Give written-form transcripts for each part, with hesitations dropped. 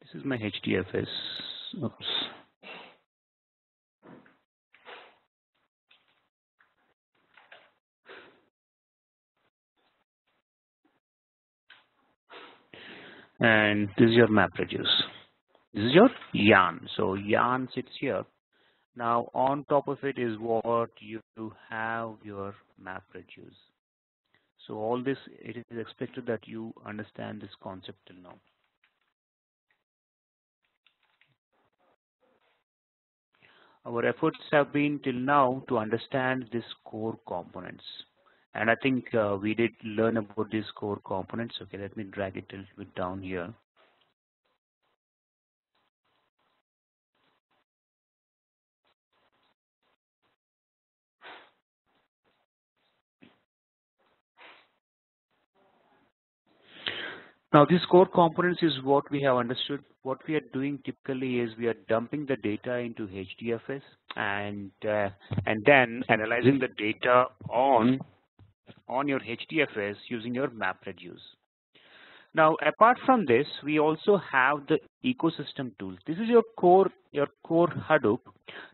This is my HDFS. Oops. And this is your MapReduce. This is your yarn. So yarn sits here. Now on top of it is what you have your MapReduce. So all this, it is expected that you understand this concept till now. Our efforts have been till now to understand these core components. And I think we did learn about these core components. Okay, let me drag it a little bit down here. Now, these core components is what we have understood. What we are doing typically is we are dumping the data into HDFS and then analyzing the data on your HDFS using your MapReduce. Now, apart from this, we also have the ecosystem tools. This is your core Hadoop.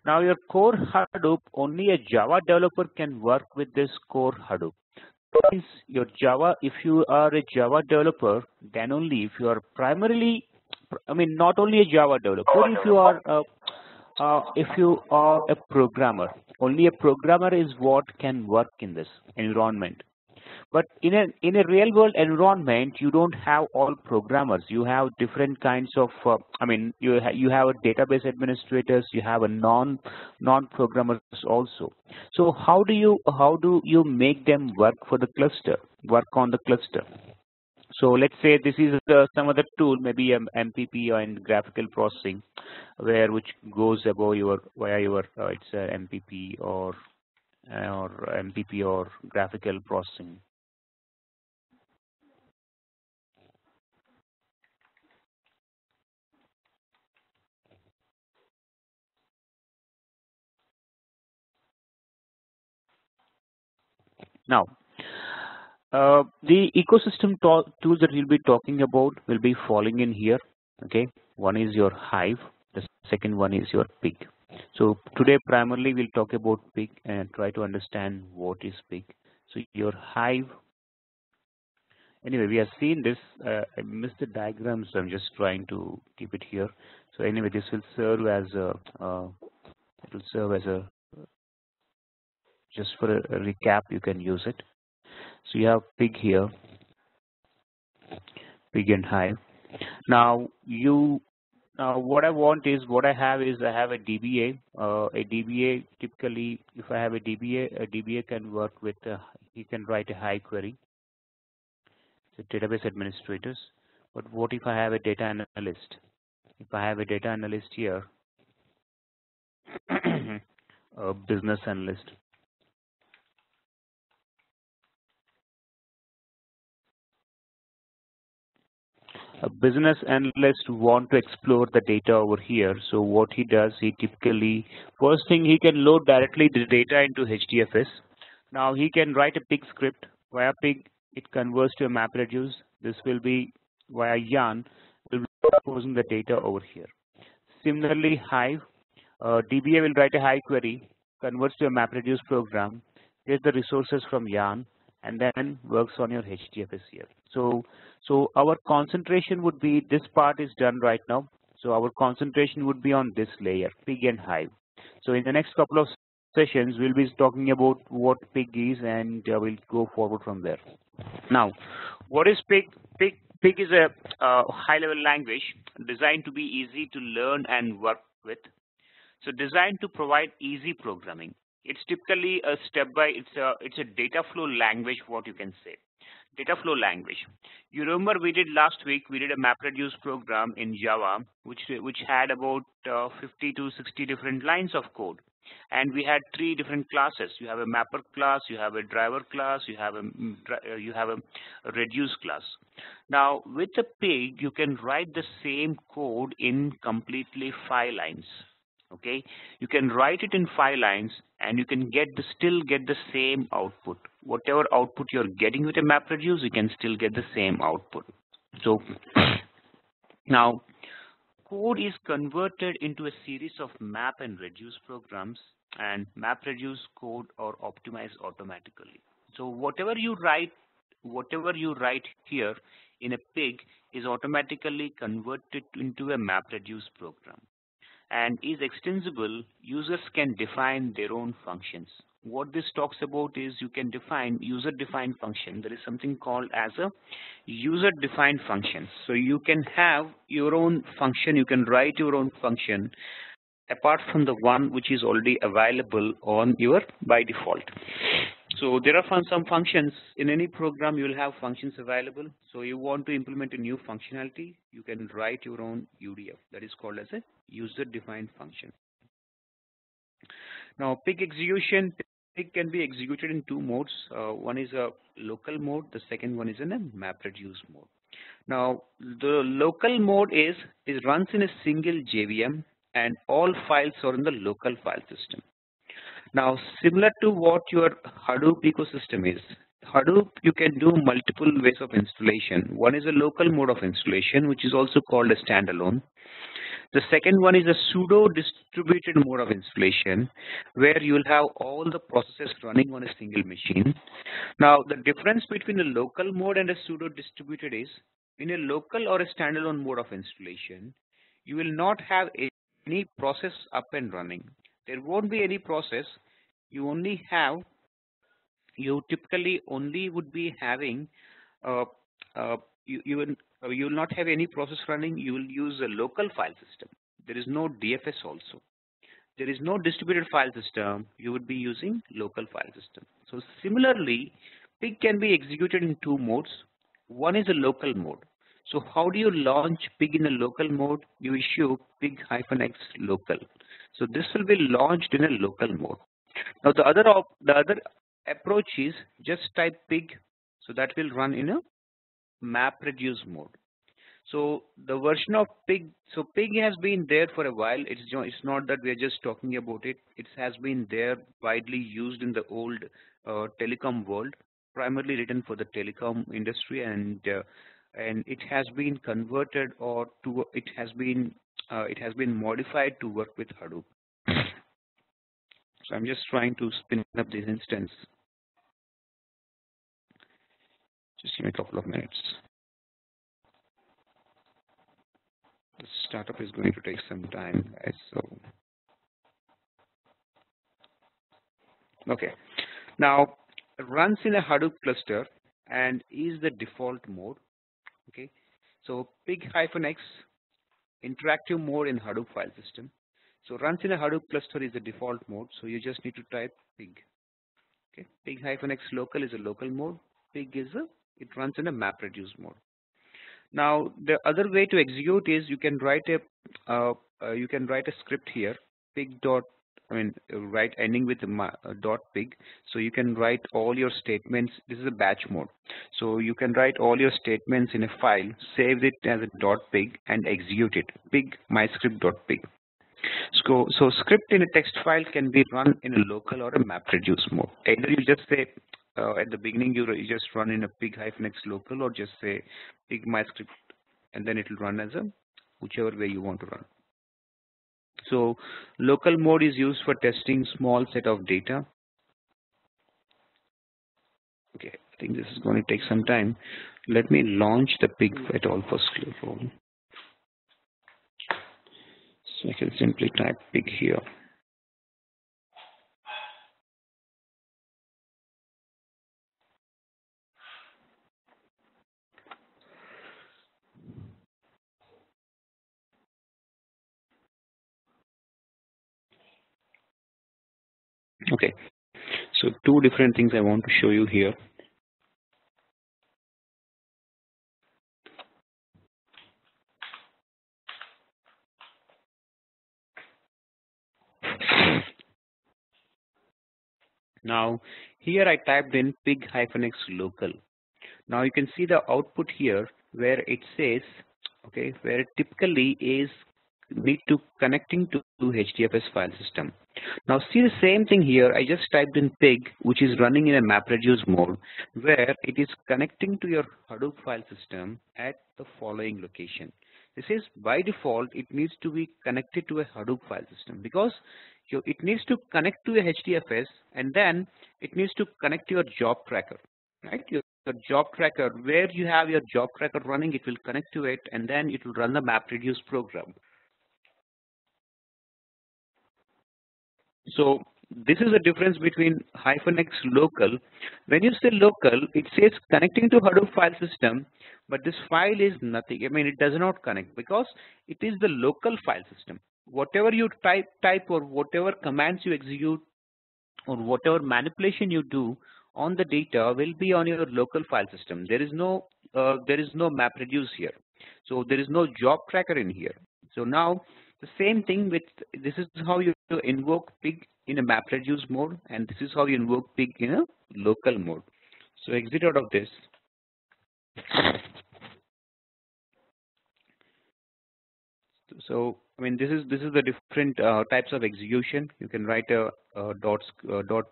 Now, your core Hadoop, only a Java developer can work with this core Hadoop. Means your Java, if you are a Java developer, then only if you are primarily, I mean, not only a Java developer, if you are a programmer, only a programmer is what can work in this environment. But in a real world environment, you don't have all programmers. You have different kinds of, I mean, you have a database administrators. You have a non-programmers also. So how do you make them work for the cluster? Work on the cluster. So let's say this is some other tool, maybe MPP and graphical processing, which goes above via your it's MPP or MPP or graphical processing. Now, the ecosystem tools that we'll be talking about will be falling in here. Okay, one is your Hive, the second one is your Pig. So today primarily we'll talk about Pig and try to understand what is Pig. So your Hive. Anyway, we have seen this. I missed the diagram, so I'm just trying to keep it here. So anyway, this will serve as just for a recap. You can use it. So you have Pig here, Pig and Hive. Now what I have a DBA. A DBA typically, if I have a DBA can work with. He can write a Hive query. So database administrators. But what if I have a data analyst? If I have a data analyst here, a business analyst. A business analyst want to explore the data over here. So what he does, he typically, first thing, he can load directly the data into HDFS. Now he can write a Pig script. Via Pig, it converts to a MapReduce. This will be via yarn, will be exposing the data over here. Similarly, Hive, DBA will write a Hive query, converts to a MapReduce program, gets the resources from yarn, and then works on your HDFS here. So our concentration would be, this part is done right now. So our concentration would be on this layer, Pig and Hive. So in the next couple of sessions, we'll be talking about what Pig is, and we'll go forward from there. Now, what is Pig? Pig is a high-level language designed to be easy to learn and work with. So designed to provide easy programming. It's typically a it's a data flow language, what you can say. Data flow language. You remember we did last week, we did a MapReduce program in Java, which had about 50 to 60 different lines of code. And we had 3 different classes. You have a mapper class, you have a driver class, you have a reduce class. Now with a Pig, you can write the same code in completely 5 lines. Okay, you can write it in 5 lines, and you can still get the same output. Whatever output you're getting with a MapReduce, you can still get the same output. So now, code is converted into a series of map and reduce programs, and map reduce code are optimized automatically. So whatever you write here in a pig is automatically converted into a map reduce program, and is extensible. Users can define their own functions. What this talks about is you can define user-defined function. There is something called as a user-defined function. So you can have your own function, you can write your own function apart from the one which is already available on your by default. So there are some functions in any program. You will have functions available. So you want to implement a new functionality, you can write your own UDF. That is called as a user-defined function. Now, pig execution. Pig can be executed in two modes. One is a local mode. The second one is in a map reduce mode. Now, the local mode is runs in a single JVM, and all files are in the local file system. Now, similar to what your Hadoop ecosystem is, Hadoop, you can do multiple ways of installation. One is a local mode of installation, which is also called a standalone. The second one is a pseudo distributed mode of installation, where you will have all the processes running on a single machine. Now, the difference between a local mode and a pseudo distributed is, in a local or a standalone mode of installation, you will not have any process up and running. There won't be any process. You typically only would be having you will not have any process running. You will use a local file system. There is no DFS also. There is no distributed file system. You would be using local file system. So similarly, pig can be executed in two modes. One is a local mode. So how do you launch pig in a local mode? You issue pig-x local. So this will be launched in a local mode. Now the other approach is just type pig. So that will run in a map reduce mode. So the version of pig, so pig has been there for a while. It's not that we are just talking about it. It has been there, widely used in the old telecom world, primarily written for the telecom industry, and it has been converted it has been modified to work with Hadoop. So I'm just trying to spin up this instance. Just give me a couple of minutes. The startup is going to take some time, guys. So, okay. Now, runs in a Hadoop cluster and is the default mode. Okay. So pig-x interactive mode in Hadoop file system. So runs in a Hadoop cluster is the default mode. So you just need to type pig. Okay. Pig-x local is a local mode. Pig is it runs in a map reduce mode. Now the other way to execute is you can write a script here, write ending with .pig. So you can write all your statements. This is a batch mode. So you can write all your statements in a file, save it as a .pig, and execute it. Pig myscript.pig. So script in a text file can be run in a local or a map reduce mode. Either you just say at the beginning you just run in a pig-x local, or just say pig myscript, and then it will run as a whichever way you want to run. So local mode is used for testing small set of data. Okay, I think this is going to take some time. Let me launch the pig et al first. So I can simply type pig here. Okay, so two different things I want to show you here. Now here I typed in pig-x local. Now you can see the output here where it says, okay, where it typically is need to connecting to HDFS file system. Now see the same thing here. I just typed in pig, which is running in a MapReduce mode, where it is connecting to your Hadoop file system at the following location. This is by default, it needs to be connected to a Hadoop file system because it needs to connect to a HDFS, and then it needs to connect to your job tracker, right? Your job tracker, where you have your job tracker running, it will connect to it, and then it will run the MapReduce program. So this is the difference between -x local. When you say local, it says connecting to Hadoop file system, but this file is nothing. I mean, it does not connect because it is the local file system. Whatever you type or whatever commands you execute or whatever manipulation you do on the data will be on your local file system. There is no MapReduce here. So there is no job tracker in here. So now the same thing with this is how you invoke pig in a MapReduce mode, and this is how you invoke pig in a local mode. So exit out of this. So I mean, this is the different types of execution. You can write a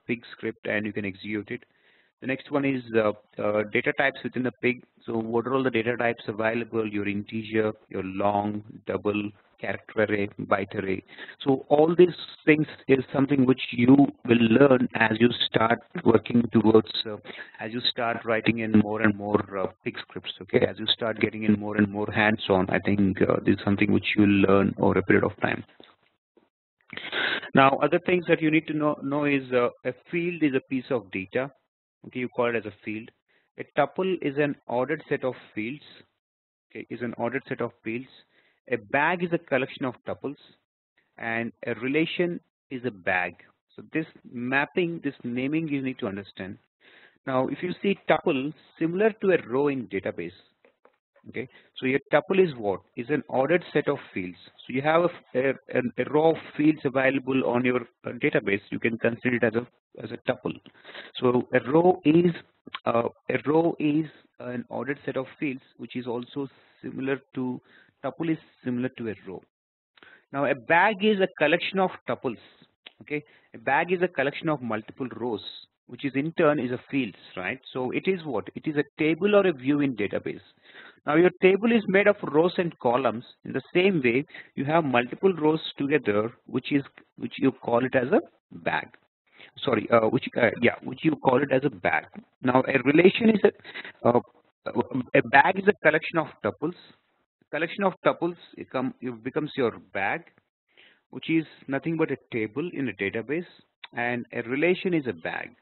.pig script and you can execute it. The next one is data types within the pig. So what are all the data types available? Your integer, your long, double, character array, byte array. So all these things is something which you will learn as you start working towards, as you start writing in more and more pig scripts. Okay, as you start getting in more and more hands-on, I think this is something which you will learn over a period of time. Now, other things that you need to know is a field is a piece of data. Okay, you call it as a field. A tuple is an ordered set of fields. Okay, is an ordered set of fields. A bag is a collection of tuples, and a relation is a bag. So this mapping, this naming, you need to understand. Now, if you see tuple, similar to a row in database. Okay, so your tuple is what? Is an ordered set of fields. So you have a row of fields available on your database. You can consider it as a tuple. So a row is an ordered set of fields, which is also similar to tuple is similar to a row. Now a bag is a collection of tuples. Okay, a bag is a collection of multiple rows, which is in turn is a fields, right? So it is what? It is a table or a view in database. Now your table is made of rows and columns. In the same way, you have multiple rows together, which you call it as a bag. Sorry, which you call it as a bag. Now a relation is a bag is a collection of tuples. Collection of tuples it becomes your bag, which is nothing but a table in a database, and a relation is a bag.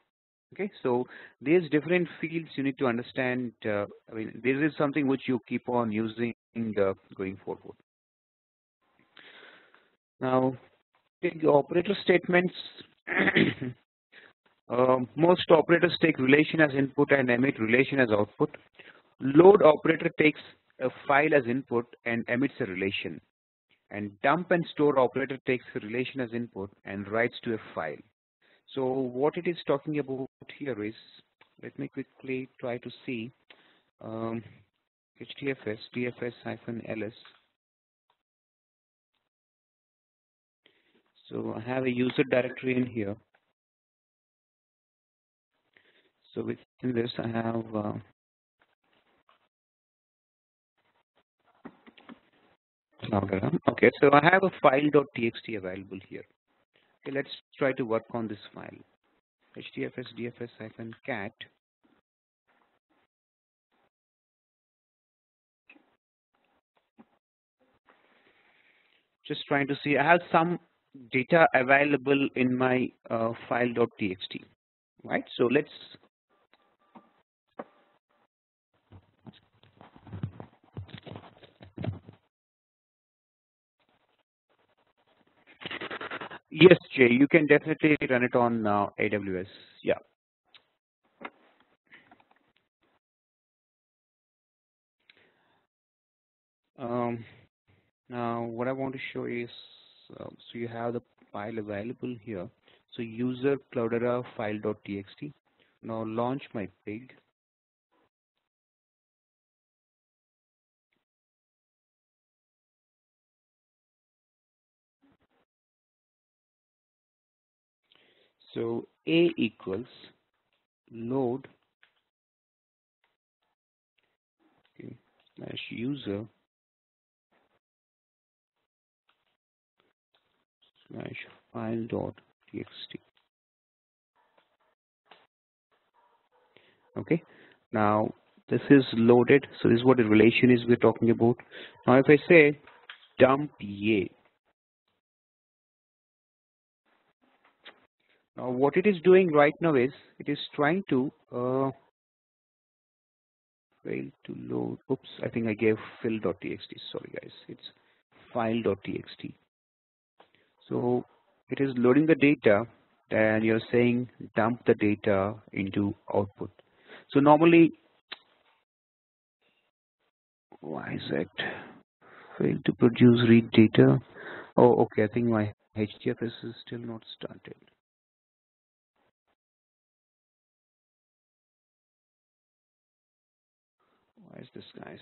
Okay, so these different fields you need to understand. I mean, this is something which you keep on using going forward. Now, take the operator statements. Most operators take relation as input and emit relation as output. Load operator takes a file as input and emits a relation. And dump and store operator takes a relation as input and writes to a file. So what it is talking about here is, let me quickly try to see HDFS, DFS-ls. So I have a user directory in here. So within this I have okay, so I have a file.txt available here. Okay, let's try to work on this file. HDFS DFS-cat. Just trying to see. I have some data available in my file.txt. Right. So let's. Yes, Jay, you can definitely run it on AWS. Yeah. Now, what I want to show is, so you have the file available here. So user cloudera file.txt. Now launch my pig. So A equals load, okay, slash user slash file dot txt. Okay, now this is loaded. So this is what the relation is we're talking about. Now if I say dump A, now what it is doing right now is it is trying to fail to load. Oops, I think I gave fill.txt. Sorry guys, it's file.txt. So it is loading the data and you're saying dump the data into output. So normally, why is that? Fail to produce read data. Oh, okay, I think my HDFS is still not started. Why is this, guys?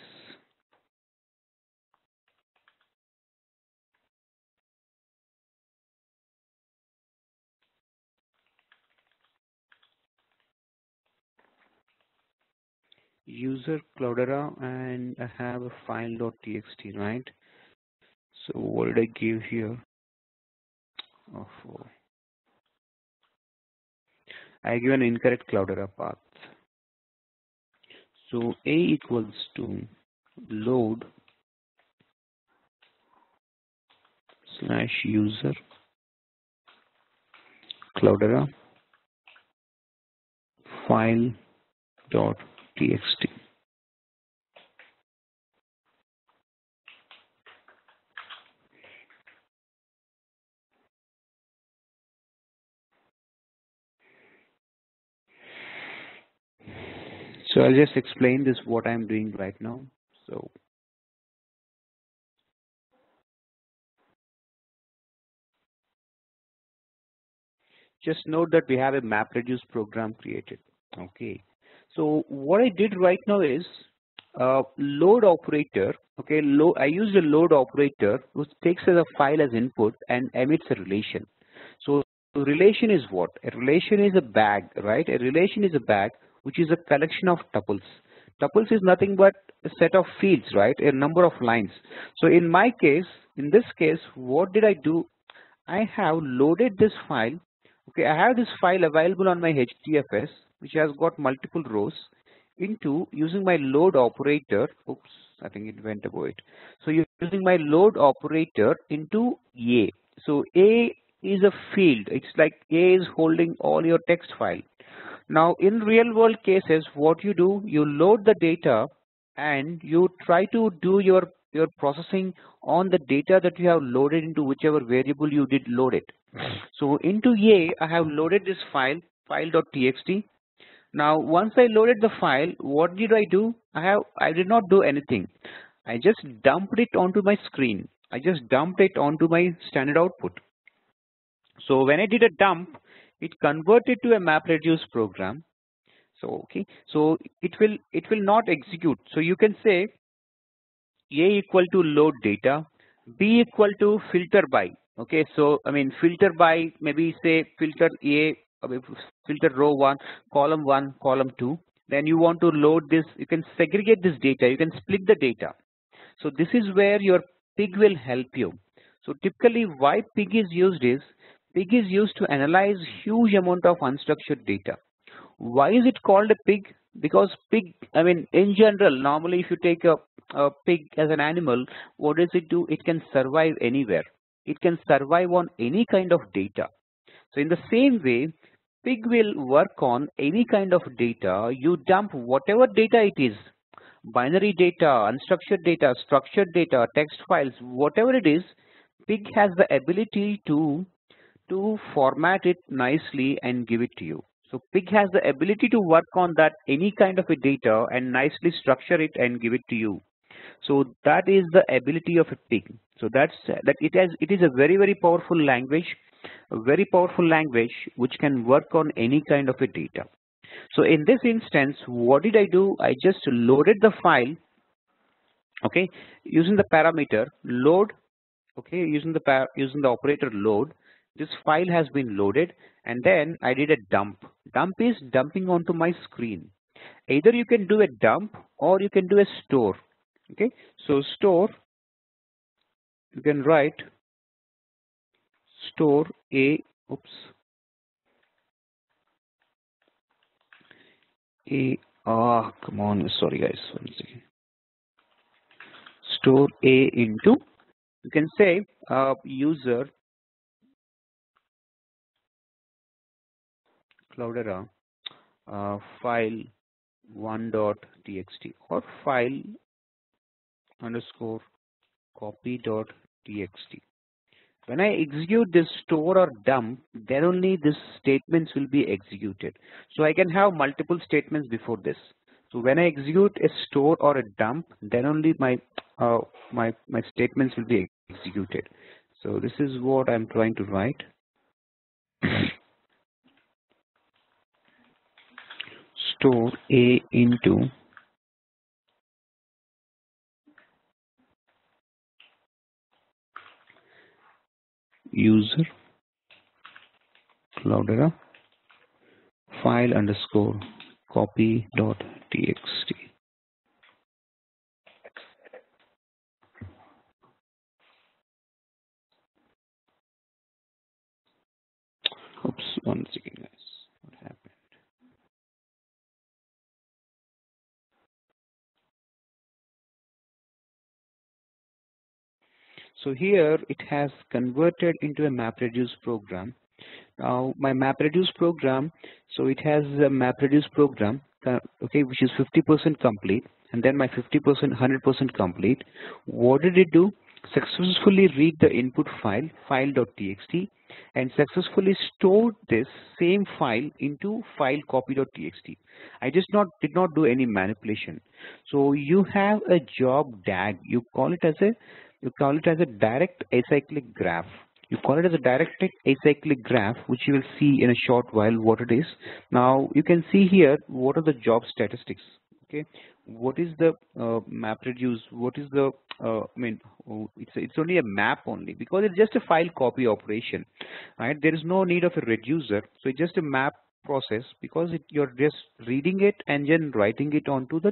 User Cloudera and I have a file.txt, right? So what did I give here? Oh, I give an incorrect Cloudera path. So A equals to load slash user Cloudera file dot txt. So I'll just explain this what I'm doing right now. So just note that we have a MapReduce program created. Okay. So what I did right now is load operator. Okay, I used a load operator which takes as a file as input and emits a relation. So relation is what? A relation is a bag, right? A relation is a bag which is a collection of tuples. Tuples is nothing but a set of fields, right? A number of lines. So in my case, in this case, what did I do? I have loaded this file. Okay, I have this file available on my HDFS, which has got multiple rows into using my load operator. Oops, I think it went away. So you're using my load operator into A. So A is a field. It's like A is holding all your text file. Now in real world cases, what you do, you load the data and you try to do your processing on the data that you have loaded into whichever variable you did load it. So into A, I have loaded this file.txt. Now once I loaded the file, what did I do? I did not do anything. I just dumped it onto my screen. I just dumped it onto my standard output. So when I did a dump, it converted to a MapReduce program. So okay, so it will not execute. So you can say A equal to load data, B equal to filter by. Okay, so I mean filter by, maybe say filter A, filter row 1, column 2. Then you want to load this, you can segregate this data, you can split the data. So this is where your pig will help you. So typically why pig is used is, pig is used to analyze huge amount of unstructured data. Why is it called a pig? Because pig, I mean, in general, normally if you take a pig as an animal, what does it do? It can survive anywhere. It can survive on any kind of data. So in the same way, pig will work on any kind of data. You dump whatever data it is, binary data, unstructured data, structured data, text files, whatever it is, pig has the ability to format it nicely and give it to you. So pig has the ability to work on that any kind of a data and nicely structure it and give it to you. So that is the ability of a pig. So it is a very powerful language, which can work on any kind of a data. So in this instance, what did I do? I just loaded the file, okay, using the parameter load, okay, using the operator load. This file has been loaded, and then I did a dump. Dump is dumping onto my screen. Either you can do a dump or you can do a store. Okay, so store, you can write store a, oops, come on, sorry guys, one second. Store a into, you can say user Cloudera file 1.txt or file underscore copy.txt. When I execute this store or dump, then only this statements will be executed. So I can have multiple statements before this. So when I execute a store or a dump, then only my statements will be executed. So this is what I'm trying to write. Store a into user Cloudera file underscore copy.txt. Oops, one second guys, what happened? So here it has converted into a MapReduce program. Now my MapReduce program, so it has a MapReduce program, okay, which is 50% complete, and then my 50%, 100% complete. What did it do? Successfully read the input file, file.txt, and successfully stored this same file into file copy.txt. I just did not do any manipulation. So you have a job DAG. You call it as a direct acyclic graph. You call it as a direct acyclic graph, which you will see in a short while what it is. Now you can see here what are the job statistics. Okay, what is the MapReduce? What is the it's only a map only because it's just a file copy operation, right? There is no need of a reducer, so it's just a map process because you're just reading it and then writing it onto the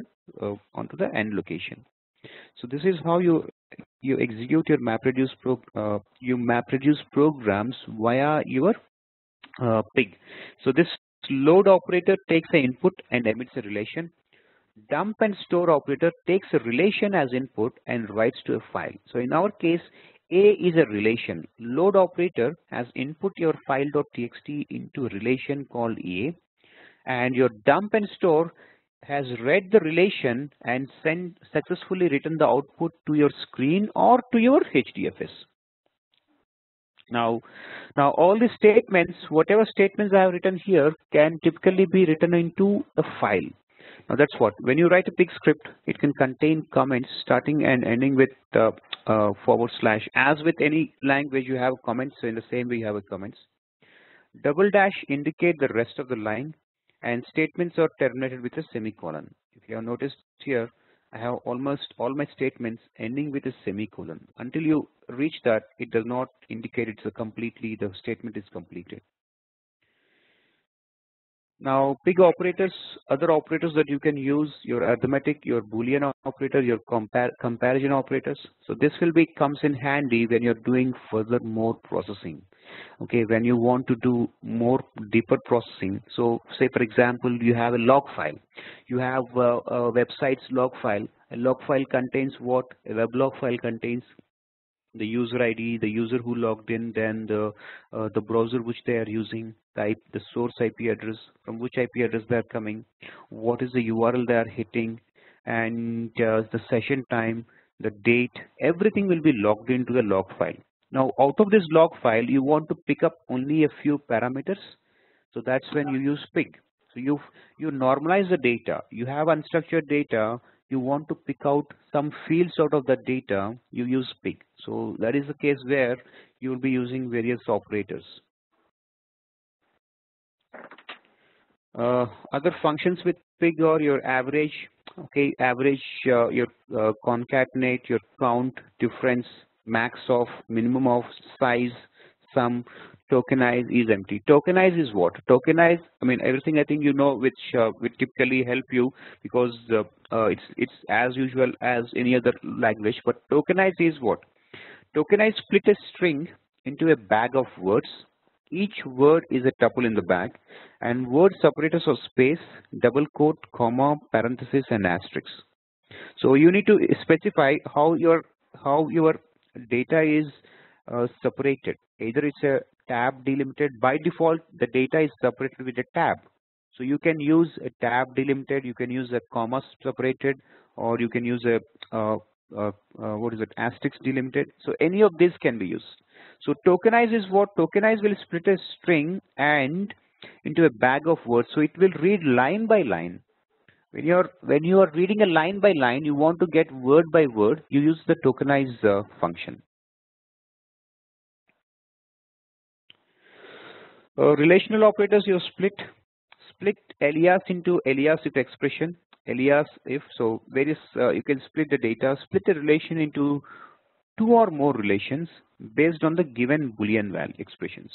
end location. So this is how you execute your MapReduce programs via your pig. So this load operator takes the input and emits a relation. Dump and store operator takes a relation as input and writes to a file. So in our case, A is a relation. Load operator has input your file.txt into a relation called A, and your dump and store has read the relation and successfully written the output to your screen or to your HDFS. Now all the statements, whatever statements I have written here, can typically be written into a file. Now that's what, when you write a pig script, it can contain comments starting and ending with /. As with any language, you have comments, so in the same way you have a comments. Double dash indicate the rest of the line, and statements are terminated with a semicolon. If you have noticed here, I have almost all my statements ending with a semicolon. Until you reach that, it does not indicate the statement is completed. Now, pig operators, other operators that you can use, your arithmetic, your Boolean operator, your comparison operators. So this comes in handy when you're doing more processing. Okay, when you want to do more deeper processing. So say for example, you have a log file. You have a website's log file. A log file contains what? A web log file contains the user ID, the user who logged in, then the browser which they are using, the source IP address, from which IP address they are coming, what is the URL they are hitting, and the session time, the date, everything will be logged into the log file. Now, out of this log file, you want to pick up only a few parameters, so that's when you use pig. So you normalize the data. You have unstructured data. You want to pick out some fields out of that data, you use pig. So that is the case where you will be using various operators. Other functions with pig are your average, okay, average, your concatenate, your count, difference, max of, minimum of, size, sum, tokenize is empty. Tokenize is what? Tokenize, I mean everything I think you know, which will typically help you because it's as usual as any other language. But tokenize is what? Tokenize split a string into a bag of words. Each word is a tuple in the bag, and word separators of space, double quote, comma, parenthesis, and asterisk. So you need to specify how your data is separated. Either it's a tab delimited. By default, the data is separated with a tab. So you can use a tab delimited, you can use a comma separated, or you can use a what is it, asterisk delimited. So any of these can be used. So tokenize is what? Tokenize will split a string and into a bag of words. So it will read line by line. When you are reading a line by line, you want to get word by word, you use the tokenize function. Relational operators, you split alias into alias if expression, alias if. So various you can split the data, split the relation into two or more relations based on the given Boolean value expressions.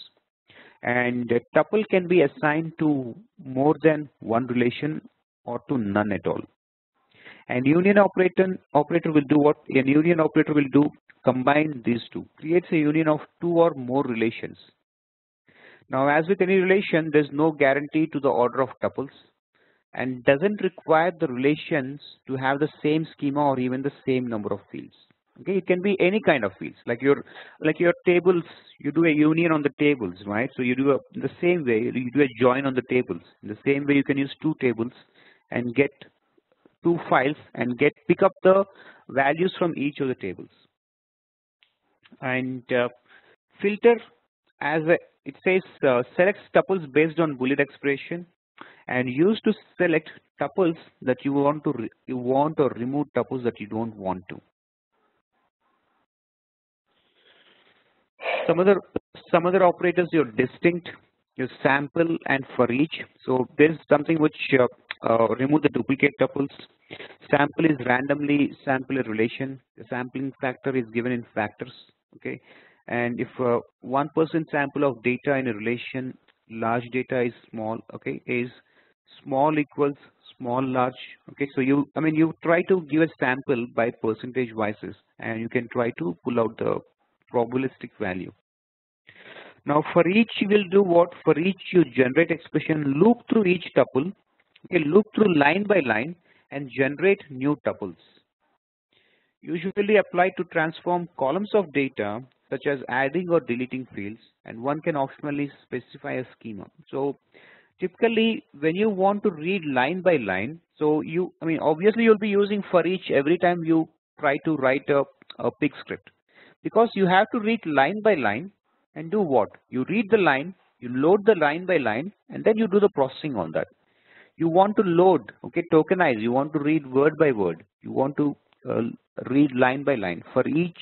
And a tuple can be assigned to more than one relation or to none at all. And union operator will do what? An union operator will do combine these two, creates a union of two or more relations. Now, as with any relation, there's no guarantee to the order of tuples and doesn't require the relations to have the same schema or even the same number of fields. Okay, it can be any kind of fields, like your tables. You do a union on the tables, right? So you do the same way. You do a join on the tables. In the same way, you can use two tables and get two files and pick up the values from each of the tables. And filter, as it says, selects tuples based on Boolean expression and used to select tuples that you want or remove tuples that you don't want to. Some other operators, your distinct, your sample, and for each. So there's something which remove the duplicate tuples. Sample is randomly sample a relation. The sampling factor is given in factors. Okay, and if 1% sample of data in a relation, large data is small. Okay, is small equals small large. Okay, so you try to give a sample by percentage vices, and you can try to pull out the probabilistic value. Now for each you will do what? For each you generate expression, loop through each tuple, okay, loop through line by line and generate new tuples. Usually applied to transform columns of data such as adding or deleting fields, and one can optionally specify a schema. So typically when you want to read line by line, so obviously you'll be using for each every time you try to write a pig script. Because you have to read line by line and do what? You read the line, you load the line by line, and then you do the processing on that. You want to load, okay, tokenize, you want to read word by word. You want to read line by line. For each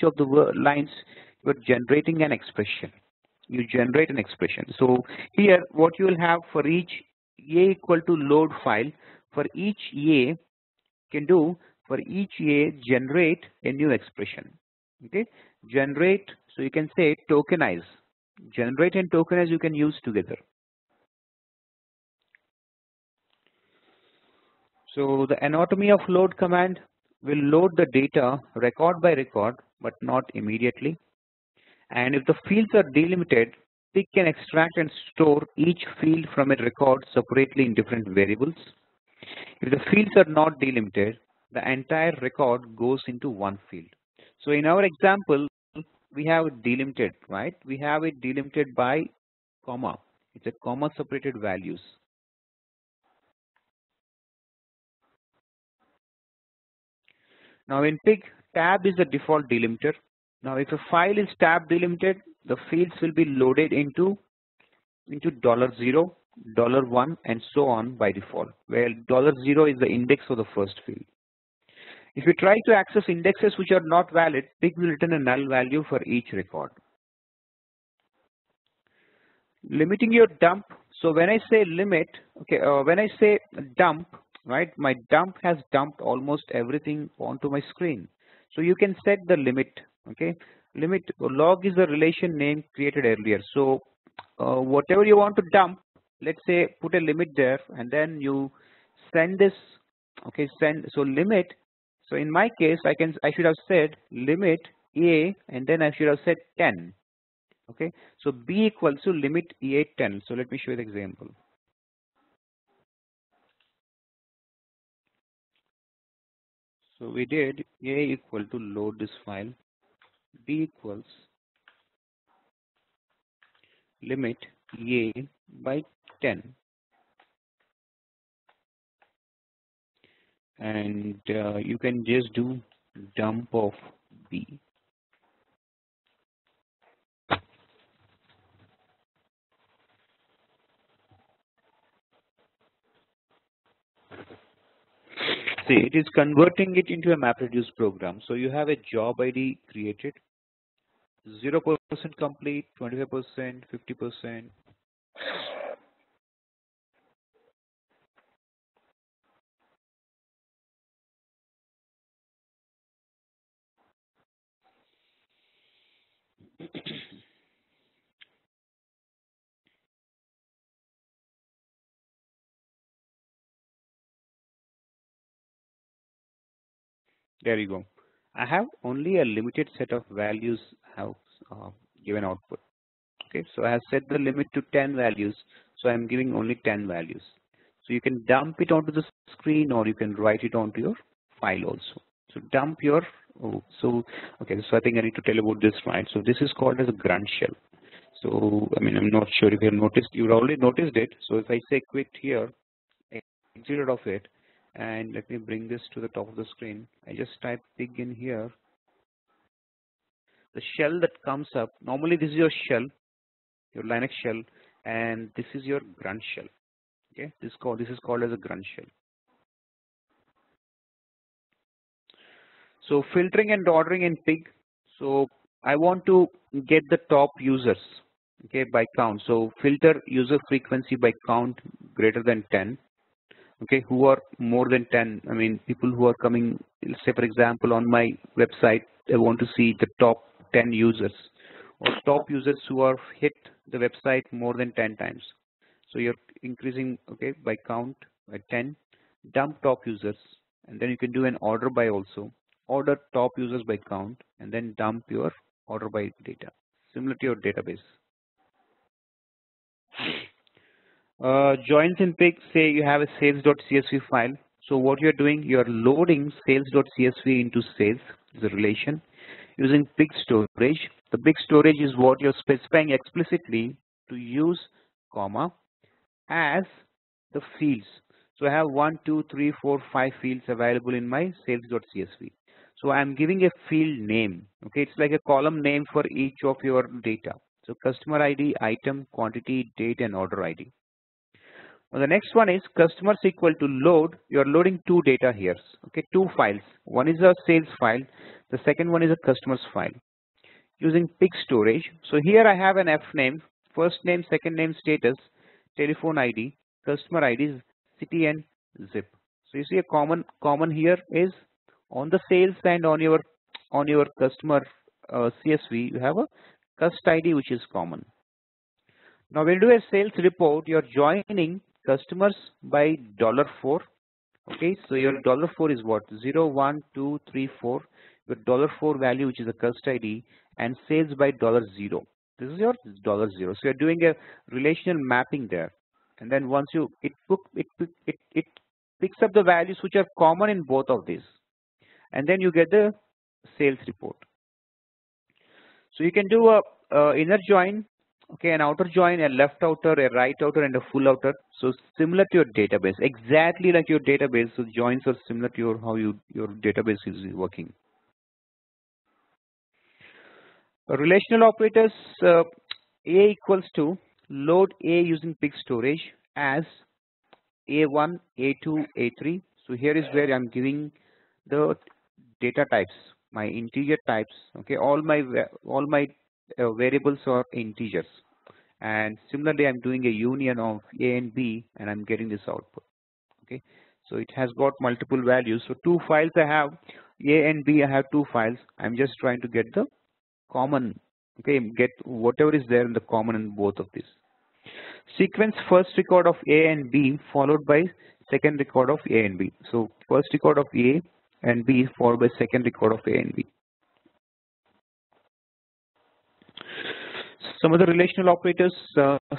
of the lines, you are generating an expression. You generate an expression. So here what you will have for each A equal to load file, for each A can do, for each A generate a new expression. Okay, generate, so you can say tokenize. Generate and tokenize you can use together. So the anatomy of load command will load the data record by record, but not immediately. And if the fields are delimited, it can extract and store each field from a record separately in different variables. If the fields are not delimited, the entire record goes into one field. So in our example, we have it delimited, right? We have it delimited by comma. It's a comma separated values. Now in Pig, tab is the default delimiter. Now if a file is tab delimited, the fields will be loaded into $0, $1, and so on by default, where $0 is the index of the first field. If you try to access indexes which are not valid, Pig will return a null value for each record. Limiting your dump. So when I say limit, okay, when I say dump, right, my dump has dumped almost everything onto my screen. So you can set the limit, okay. limit log is the relation name created earlier. So whatever you want to dump, let's say put a limit there, and then you send this. Okay, send. So limit. So in my case, I should have said limit a, and then I should have said 10. Okay, so b equals to limit a 10. So let me show you the example. So we did a equal to load this file, b equals limit a by 10, and you can just do dump of b. See, it is converting it into a MapReduce program. So you have a job ID created, 0% complete, 25%, 50%. There you go. I have only a limited set of values have given output. Okay, so I have set the limit to 10 values, so I'm giving only 10 values. So you can dump it onto the screen, or you can write it onto your file also. So dump your, okay, so I think I need to tell about this, right? So this is called as a grunt shell. So, I mean, I'm not sure if you have noticed, you've already noticed it. So if I say quit here, exit out of it, and let me bring this to the top of the screen. I just type pig in here. The shell that comes up, normally this is your shell, your Linux shell, and this is your grunt shell. Okay, this is called as a grunt shell. So filtering and ordering in pig. So I want to get the top users, okay, by count. So filter user frequency by count greater than 10. Okay, who are more than 10. I mean, people who are coming, say for example, on my website, I want to see the top 10 users, or top users who have hit the website more than 10 times. So you're increasing, okay, by count by 10, dump top users, and then you can do an order by also, order top users by count, and then dump your order by data, similar to your database. Joins in pig, say you have a sales.csv file. So what you're doing, you're loading sales.csv into sales, the relation, using pig storage. The pig storage is what you're specifying explicitly to use, comma, as the fields. So I have 1, 2, 3, 4, 5 fields available in my sales.csv. So I'm giving a field name. Okay, it's like a column name for each of your data. So customer ID, item, quantity, date, and order ID. Now the next one is customers equal to load. You are loading two data here. Okay, two files. One is a sales file. The second one is a customers file. Using pig storage. So here I have an F name, first name, second name, status, telephone ID, customer IDs, city, and zip. So you see a common here is on the sales and on your customer CSV you have a cust ID which is common. Now when you do a sales report, you're joining customers by $4. Okay, so your $4 is what? 0, 1, 2, 3, 4. Your $4 value, which is a cust ID, and sales by $0. This is your $0. So you're doing a relational mapping there, and then once it picks up the values which are common in both of these, and then you get the sales report. So you can do a inner join, okay, an outer join, a left outer, a right outer, and a full outer. So similar to your database, exactly like your database. So joins are similar to how your database is working. Relational operators, A equals to load A using pig storage as A1, A2, A3. So here is where I'm giving the data types, my integer types. Okay, all my variables are integers, and similarly I'm doing a union of A and B, and I'm getting this output. Okay, so it has got multiple values. So two files I have, A and B. I have two files. I'm just trying to get the common. Okay, get whatever is there in the common in both of these. Sequence first record of A and B followed by second record of A and B. So first record of A and B followed by second record of A and B. Some of the relational operators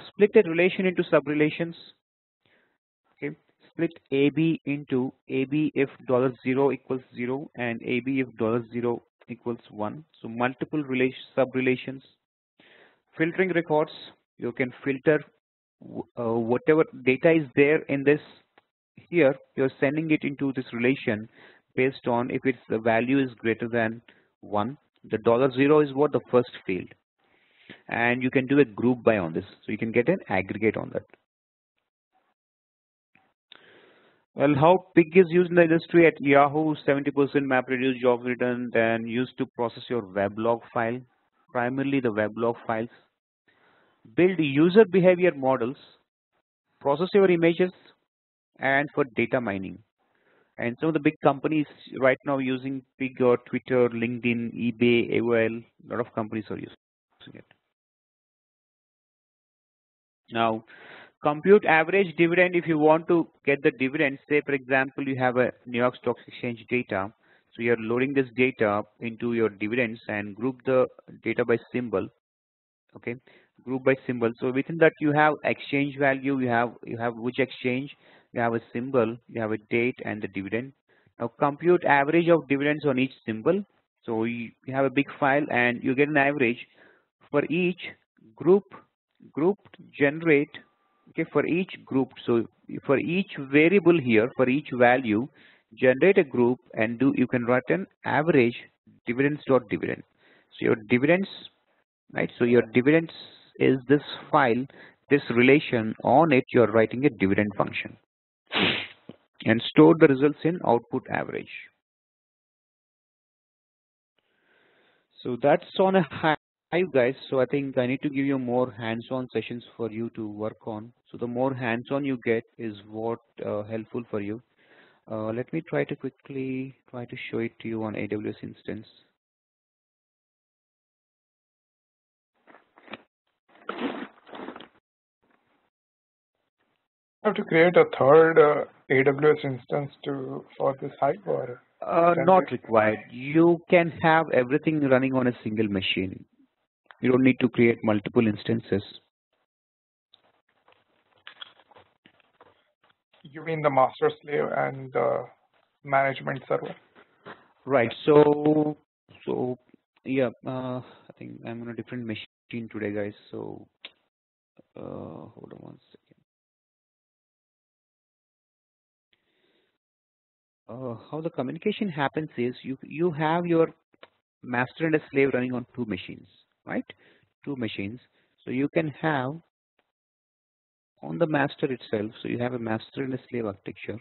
split a relation into subrelations. Okay, split AB into AB if $0 equals 0 and AB if $0 equals 1. So multiple subrelations. Filtering records, you can filter whatever data is there in this. Here you're sending it into this relation based on if its the value is greater than 1. The $0 is what the first field, and you can do a group by on this, so you can get an aggregate on that. Well, how pig is used in the industry at Yahoo? 70% map reduce job return, then used to process your weblog file, primarily the weblog files. Build user behavior models, process your images, and for data mining. And some of the big companies right now using Pig or Twitter, LinkedIn, eBay, AOL, a lot of companies are using it. Now, compute average dividend. If you want to get the dividend, say for example, you have a New York Stock Exchange data. So you're loading this data into your dividends and group the data by symbol. Okay, group by symbol. So within that you have exchange value, you have which exchange, you have a symbol, you have a date and the dividend. Now compute average of dividends on each symbol. So you have a big file and you get an average for each group generate. Okay, for each group, so for each variable here, for each value, generate a group and you can write an average dividends.dividend. So your dividends, right? So your dividends is this file, this relation. On it, you're writing a dividend function and store the results in output average. So that's on a high, guys. So I think I need to give you more hands-on sessions for you to work on. So the more hands-on you get is what helpful for you. Let me try to quickly show it to you on AWS instance. Have to create a third AWS instance for this Hive, or not required. You can have everything running on a single machine. You don't need to create multiple instances. You mean the master slave and the management server? Right. So yeah, I think I'm on a different machine today, guys. So hold on one second. How the communication happens is you have your master and a slave running on two machines, right? Two machines. So you can have on the master itself. So you have a master and a slave architecture.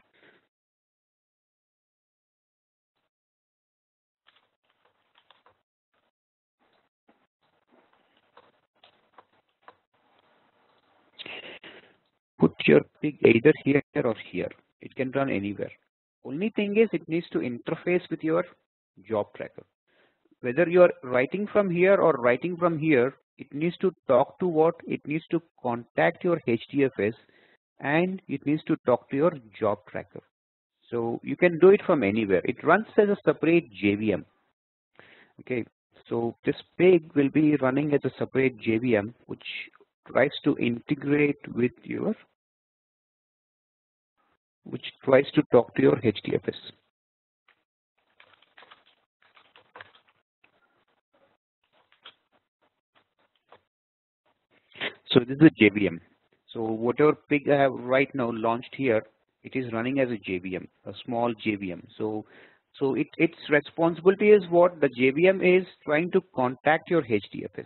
Put your pig either here or here. It can run anywhere. Only thing is it needs to interface with your job tracker. Whether you are writing from here or writing from here, it needs to talk to what? It needs to contact your HDFS and it needs to talk to your job tracker. So you can do it from anywhere. It runs as a separate JVM. Okay, so this pig will be running as a separate JVM which tries to integrate with your, which tries to talk to your HDFS. So this is a JVM. So whatever pig I have right now launched here, it is running as a JVM, a small JVM. So its responsibility is what? The JVM is trying to contact your HDFS.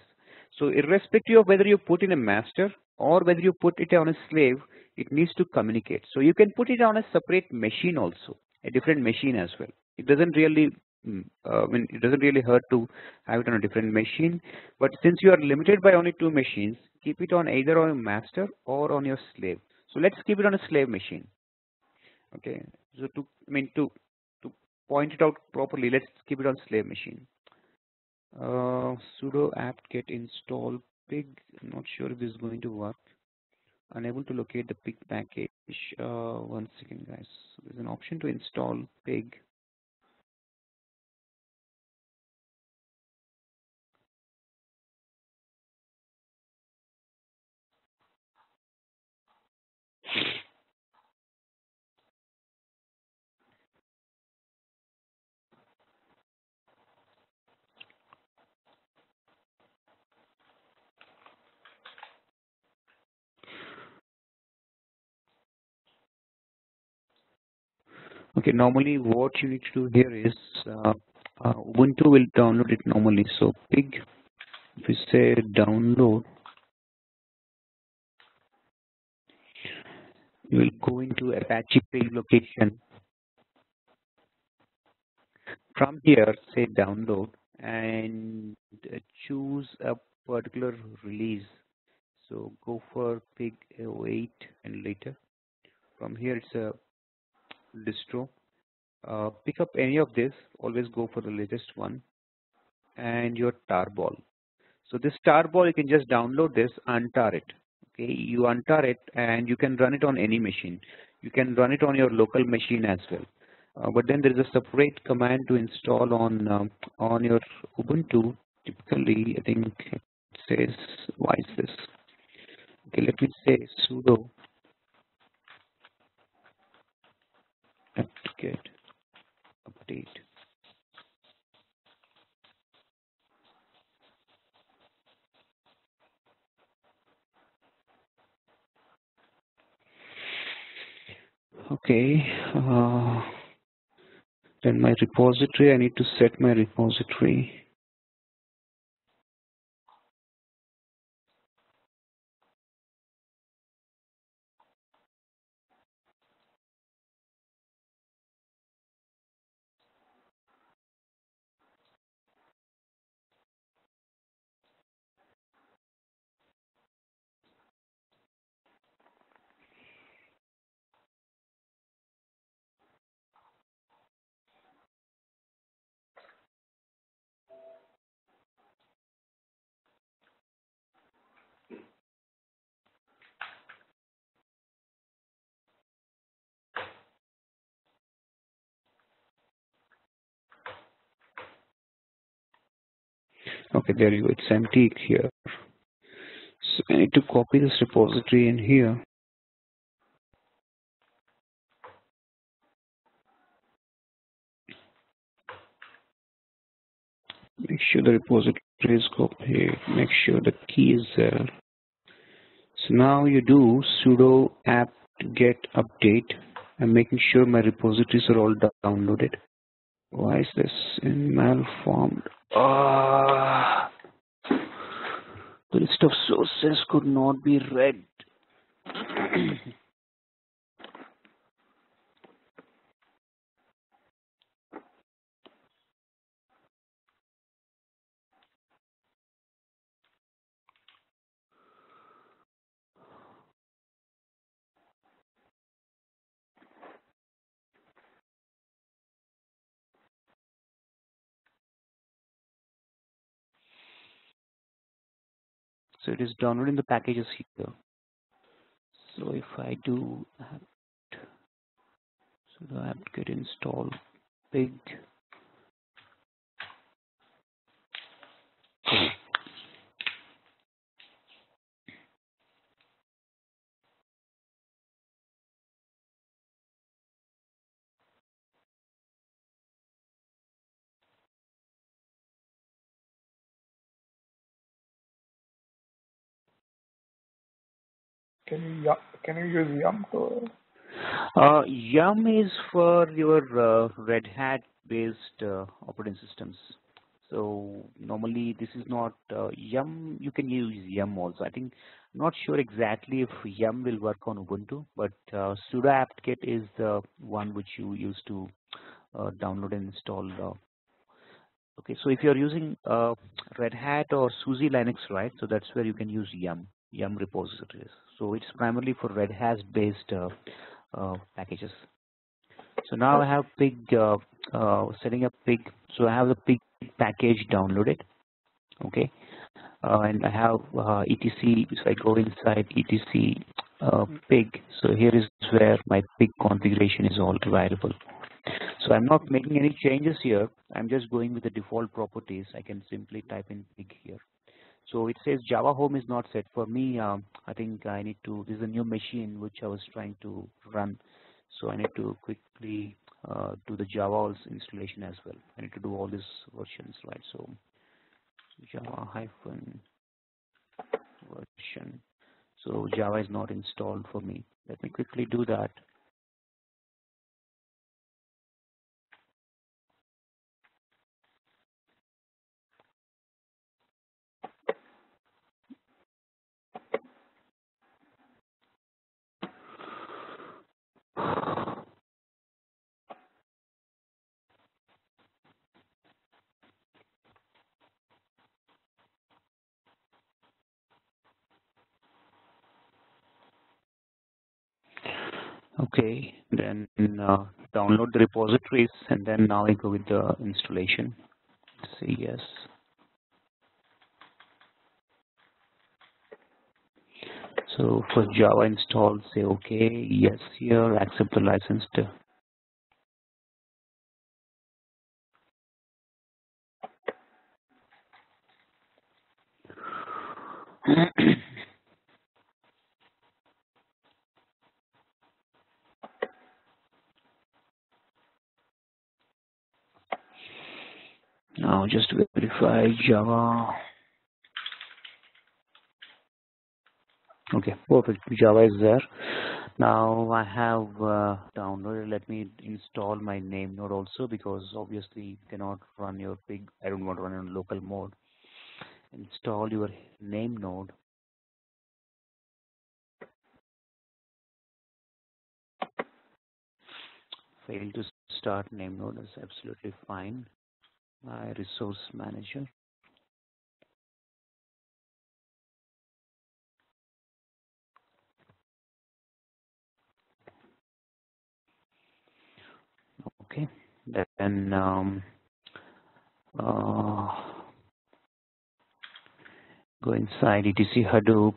So irrespective of whether you put in a master or whether you put it on a slave, it needs to communicate. So you can put it on a separate machine also, a different machine as well. It doesn't really it doesn't really hurt to have it on a different machine, but since you are limited by only two machines, keep it on either on a master or on your slave. So let's keep it on a slave machine. Okay, so to point it out properly, let's keep it on slave machine. Sudo apt-get install pig. I'm not sure if this is going to work. Unable to locate the pig package. One second, guys. There's an option to install pig. Okay, normally what you need to do here is Ubuntu will download it normally. So pig, if we say download, you will go into Apache pig location. From here, say download and choose a particular release. So go for pig 08 and later. From here, it's a distro. Pick up any of this. Always go for the latest one and your tarball. So this tarball, you can just download this, untar it. Okay, you untar it and you can run it on any machine. You can run it on your local machine as well. But then there is a separate command to install on your Ubuntu. Typically, I think it says, why is this? Okay, let me say sudo apt-get update. Okay, then my repository, I need to set my repository. Okay, there you go, it's empty here. So I need to copy this repository in here. Make sure the repository is copied. Make sure the key is there. So now you do sudo apt-get update. I'm making sure my repositories are all downloaded. Why is this in malformed? The list of sources could not be read. So it is downloading the packages here. So if I do sudo apt-get install pig. Can you use Yum to? Yum is for your Red Hat based operating systems. So normally this is not Yum. You can use Yum also. I think not sure exactly if Yum will work on Ubuntu, but sudo apt-get is the one which you use to download and install. Okay, so if you're using Red Hat or SUSE Linux, right? So that's where you can use Yum repositories. So it's primarily for Red Hat based packages. So now I have pig setting up pig. So I have the pig package downloaded. Okay, and I have etc. So I go inside etc pig. So here is where my pig configuration is all available. So I'm not making any changes here. I'm just going with the default properties. I can simply type in pig here. So it says Java home is not set for me. I think I need to, this is a new machine which I was trying to run. So I need to quickly do the Java installation as well. I need to do all these versions, right? So Java hyphen version. So Java is not installed for me. Let me quickly do that. Okay, then download the repositories, and then now I go with the installation. Say yes. So for Java install, say okay, yes here, accept the license. Now just verify Java. Okay, perfect. Java is there. Now I have downloaded. Let me install my name node also, because obviously you cannot run your pig. I don't want to run on local mode. Install your name node. Fail to start name node is absolutely fine. My resource manager. Okay. Then go inside etc Hadoop.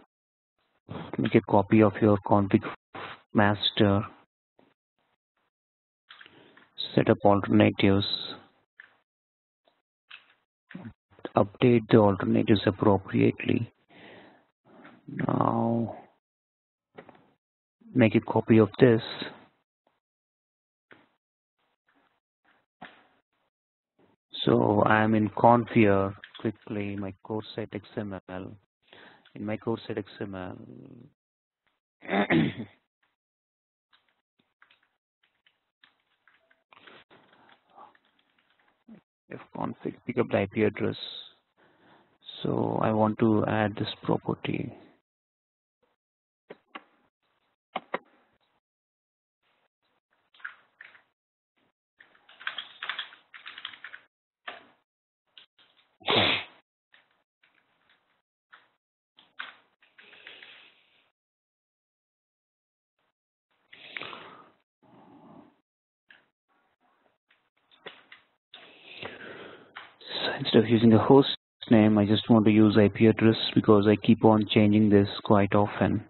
Make a copy of your config master. Set up alternatives. Update the alternatives appropriately. Now make a copy of this. So I'm in conf here. Quickly my core site XML. In my core site XML, if config pick up the IP address. So I want to add this property. So instead of using the host name, I just want to use IP address, because I keep on changing this quite often.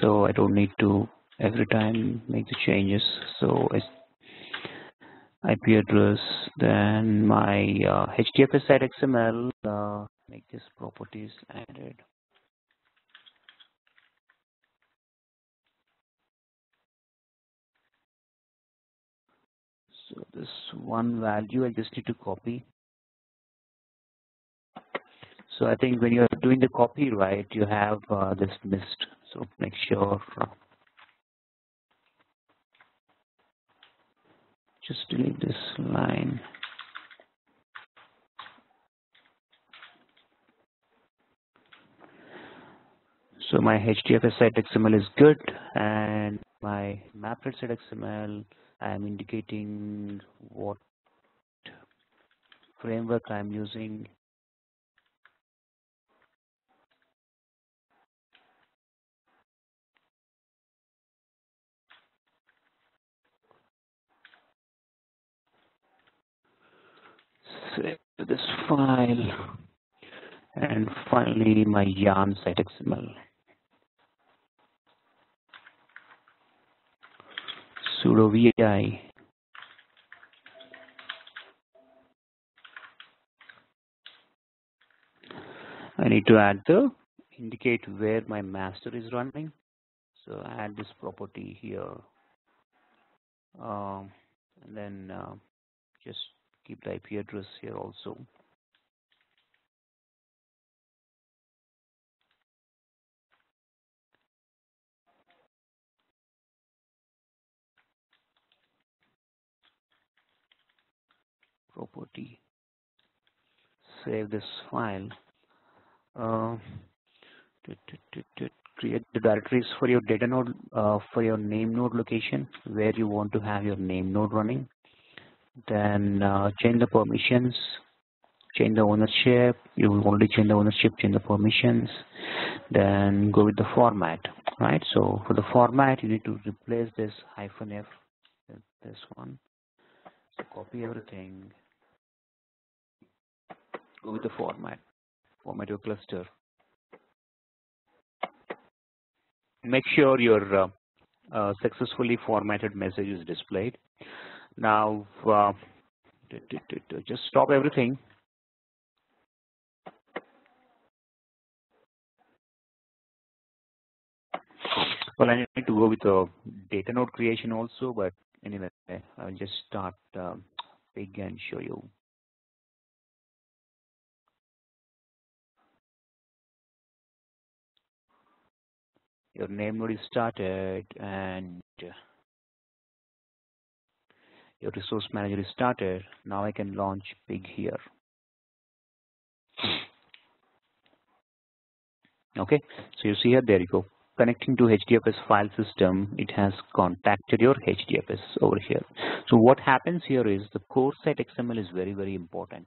So I don't need to every time make the changes. So it's IP address, then my HDFS site XML, make this properties added. So this one value I just need to copy. So I think when you're doing the copy, right, you have this missed. So make sure just delete this line. So my HDFS site XML is good, and my maplet site XML, I am indicating what framework I'm using. Save this file. And finally, my yarn site XML. Sudo vi. I need to add the indicate where my master is running. So add this property here. And then just keep the IP address here also. Property. Save this file. Create the directories for your data node, for your name node location, where you want to have your name node running. Then change the permissions, change the ownership. You will only change the ownership, change the permissions. Then go with the format, right? So for the format, you need to replace this -f with this one. So copy everything. Go with the format. Format your cluster. Make sure your successfully formatted message is displayed. Now, just stop everything. Well, I need to go with the data node creation also, but anyway, I'll just start big and show you. Your name node is started and your resource manager is started. Now I can launch pig here. Okay, so you see here, there you go. Connecting to HDFS file system, it has contacted your HDFS over here. So what happens here is the core site XML is very, very important.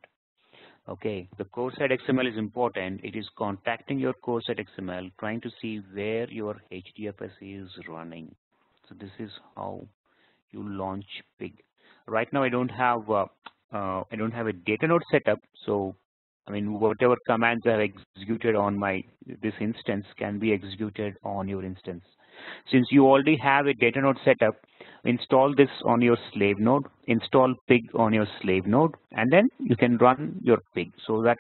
Okay, the core site XML is important. It is contacting your core site XML, trying to see where your HDFS is running. So this is how you launch pig. Right now, I don't have a data node setup. So, I mean, whatever commands I have executed on this instance can be executed on your instance. Since you already have a data node setup, install this on your slave node, install pig on your slave node, and then you can run your pig. So that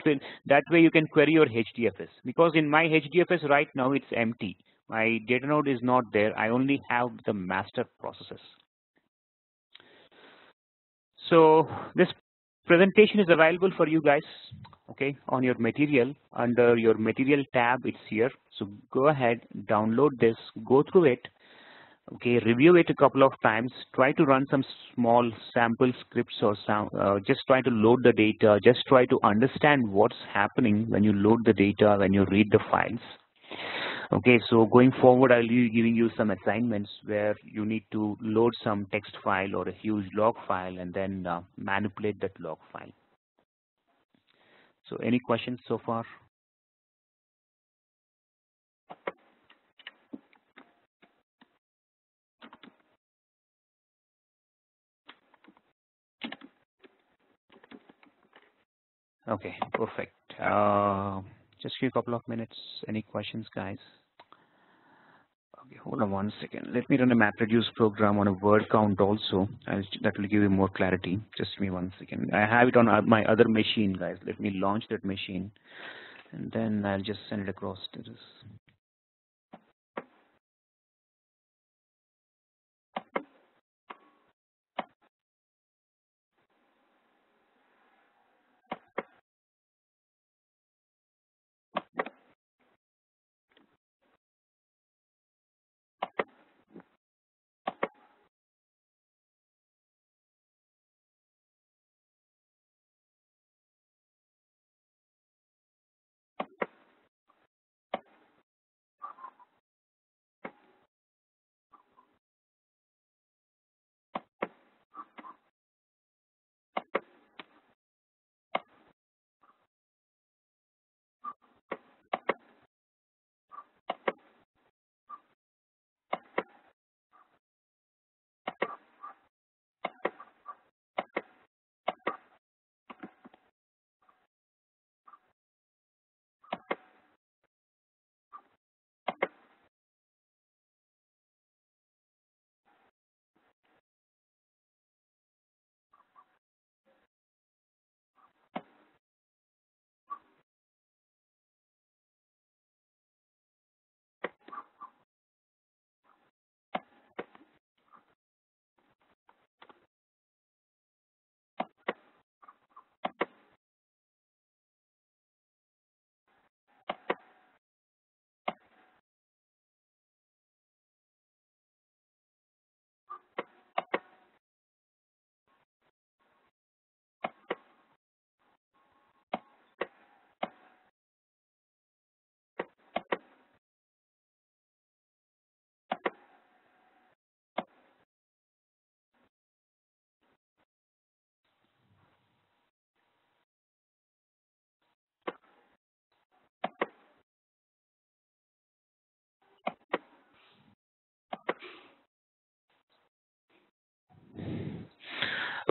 way you can query your HDFS. Because in my HDFS right now it's empty. My data node is not there. I only have the master processes. So this presentation is available for you guys, okay, on your material. Under your material tab, it's here. So go ahead, download this, go through it, okay, review it a couple of times, try to run some small sample scripts or just try to load the data, just try to understand what's happening when you load the data, when you read the files. Okay, so going forward, I'll be giving you some assignments where you need to load some text file or a huge log file and then manipulate that log file. So any questions so far? Okay, perfect. Just give a couple of minutes. Any questions, guys? Okay, hold on one second. Let me run a MapReduce program on a word count also. That will give you more clarity. Just give me 1 second. I have it on my other machine, guys. Let me launch that machine, and then I'll just send it across to this.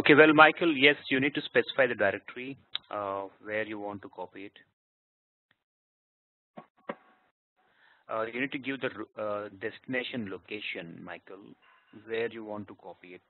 Okay, well, Michael, yes, you need to specify the directory where you want to copy it. You need to give the destination location, Michael, where you want to copy it.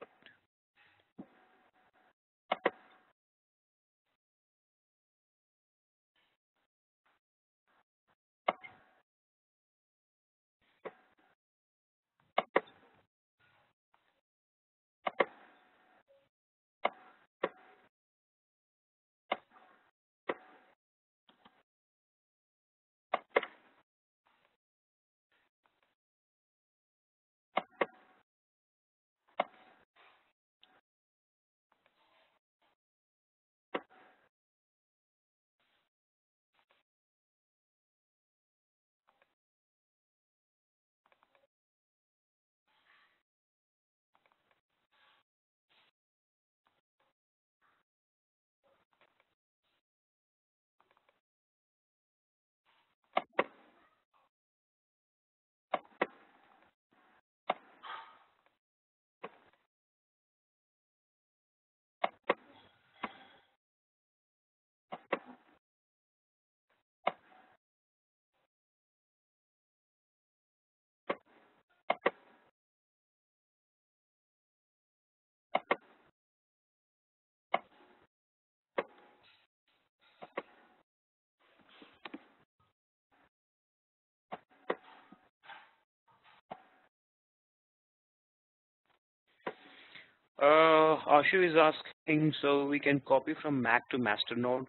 Ashu is asking, so we can copy from Mac to master node.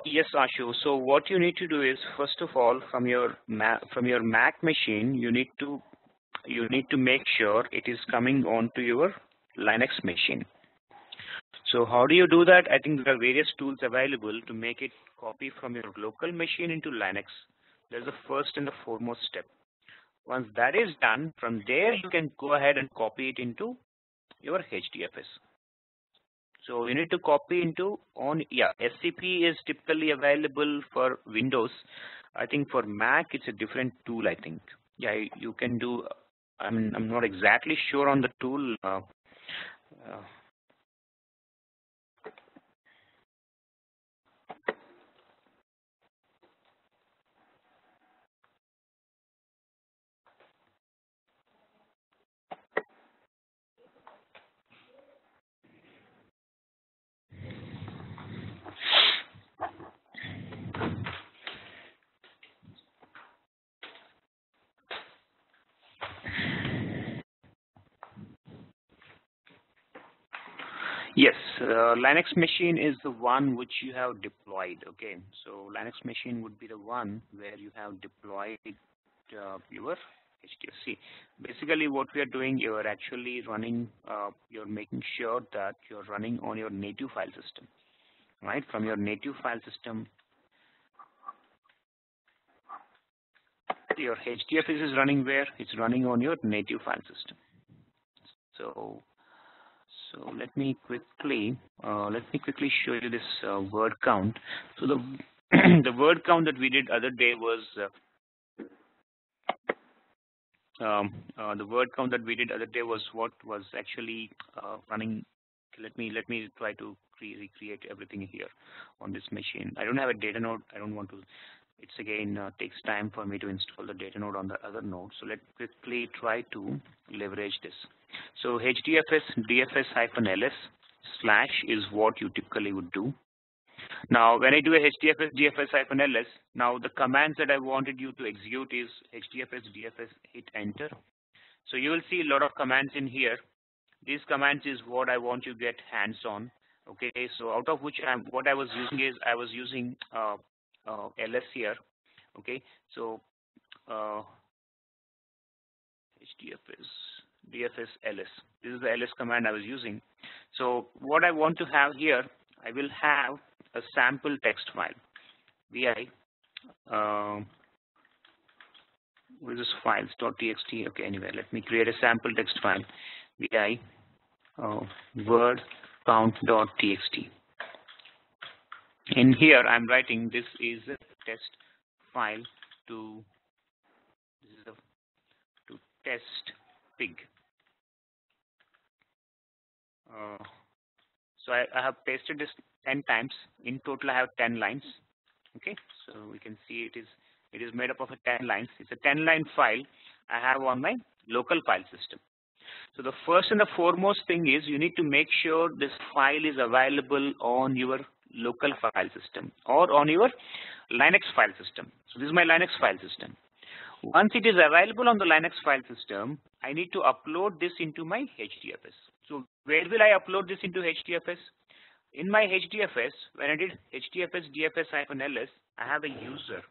Yes, Ashu. So what you need to do is, first of all, from your Mac machine, you need to make sure it is coming onto your Linux machine. So how do you do that? I think there are various tools available to make it copy from your local machine into Linux. There's the first and the foremost step. Once that is done, from there you can go ahead and copy it into your HDFS. So you need to copy into SCP is typically available for Windows. I think for Mac it's a different tool, I think. Yeah, you can do, I'm not exactly sure on the tool. Yes, Linux machine is the one which you have deployed. Okay, so Linux machine would be the one where you have deployed your HDFS. Basically, what we are doing, you are actually running. You're making sure that you're running on your native file system, right? From your native file system, your HDFS is running where? It's running on your native file system. So let me quickly show you this word count. So the the word count that we did other day was the word count that we did other day was what was actually running. Let me try to recreate everything here on this machine. I don't have a data node. I don't want to. It's again takes time for me to install the data node on the other node. So let's quickly try to leverage this. So HDFS DFS-ls / is what you typically would do. Now, when I do a HDFS DFS-ls, now the commands that I wanted you to execute is HDFS DFS, hit enter. So you will see a lot of commands in here. These commands is what I want you to get hands on. Okay, so out of which what I was using is I was using ls here. Okay, so HDFS DFS ls. This is the ls command I was using. So what I want to have here, I will have a sample text file. vi what is this files.txt? Okay, anyway, let me create a sample text file. vi word count.txt. In here, I'm writing this is a test file to test pig. So I have pasted this 10 times. In total, I have 10 lines. Okay, so we can see it is made up of 10 lines. It's a 10-line file I have on my local file system. So the first and the foremost thing is you need to make sure this file is available on your local file system or on your Linux file system. So this is my Linux file system. Once it is available on the Linux file system, I need to upload this into my HDFS. So where will I upload this into HDFS? In my HDFS, when I did HDFS dfs-ls, I have a user.